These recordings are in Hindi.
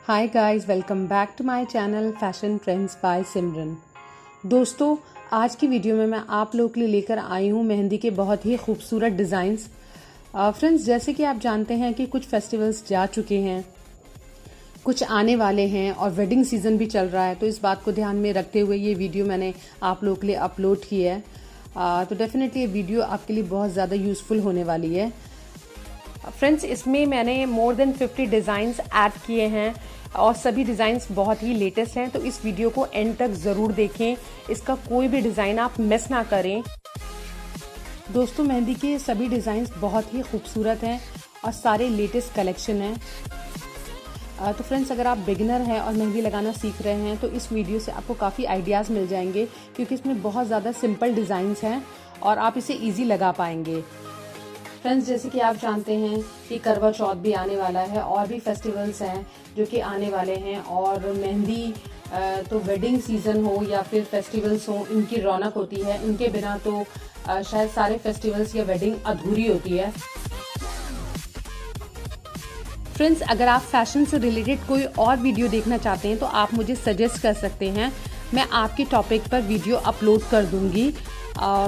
Hi guys, welcome back to my channel fashion trends by Simran. दोस्तों, आज की वीडियो में मैं आप लोगों के लिए लेकर आई हूँ मेहंदी के बहुत ही खूबसूरत डिज़ाइंस। फ्रेंड्स, जैसे कि आप जानते हैं कि कुछ फेस्टिवल्स जा चुके हैं, कुछ आने वाले हैं और वेडिंग सीज़न भी चल रहा है, तो इस बात को ध्यान में रखते हुए ये वीडियो मैंने आप लोगों के लिए अपलोड की है। तो डेफिनेटली ये वीडियो आपके लिए बहुत ज़्यादा यूज़फुल होने वाली है। फ्रेंड्स, इसमें मैंने मोर देन 50 डिज़ाइंस ऐड किए हैं और सभी डिज़ाइंस बहुत ही लेटेस्ट हैं, तो इस वीडियो को एंड तक ज़रूर देखें। इसका कोई भी डिज़ाइन आप मिस ना करें। दोस्तों, मेहंदी के सभी डिज़ाइंस बहुत ही खूबसूरत हैं और सारे लेटेस्ट कलेक्शन हैं। तो फ्रेंड्स, अगर आप बिगिनर हैं और मेहंदी लगाना सीख रहे हैं तो इस वीडियो से आपको काफ़ी आइडियाज़ मिल जाएंगे, क्योंकि इसमें बहुत ज़्यादा सिंपल डिज़ाइंस हैं और आप इसे ईजी लगा पाएंगे। फ्रेंड्स, जैसे कि आप जानते हैं कि करवा चौथ भी आने वाला है और भी फेस्टिवल्स हैं जो कि आने वाले हैं, और मेहंदी तो वेडिंग सीज़न हो या फिर फेस्टिवल्स हो, इनकी रौनक होती है। इनके बिना तो शायद सारे फेस्टिवल्स या वेडिंग अधूरी होती है। फ्रेंड्स, अगर आप फैशन से रिलेटेड कोई और वीडियो देखना चाहते हैं तो आप मुझे सजेस्ट कर सकते हैं, मैं आपके टॉपिक पर वीडियो अपलोड कर दूंगी।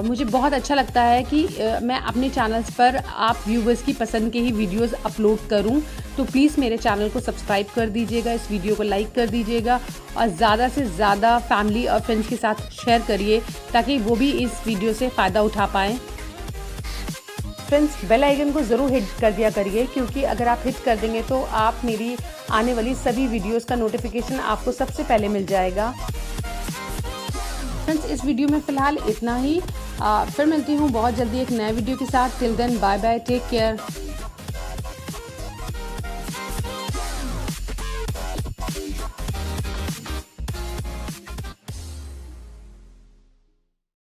मुझे बहुत अच्छा लगता है कि मैं अपने चैनल्स पर आप व्यूवर्स की पसंद के ही वीडियोस अपलोड करूं, तो प्लीज़ मेरे चैनल को सब्सक्राइब कर दीजिएगा, इस वीडियो को लाइक कर दीजिएगा और ज़्यादा से ज़्यादा फैमिली और फ्रेंड्स के साथ शेयर करिए ताकि वो भी इस वीडियो से फ़ायदा उठा पाएँ। फ्रेंड्स, बेल आइकन को ज़रूर हिट कर दिया करिए, क्योंकि अगर आप हिट कर देंगे तो आप मेरी आने वाली सभी वीडियोस का नोटिफिकेशन आपको सबसे पहले मिल जाएगा। फ्रेंड्स, इस वीडियो में फ़िलहाल इतना ही। फिर मिलती हूँ बहुत जल्दी एक नए वीडियो के साथ। Till then, bye bye, take care.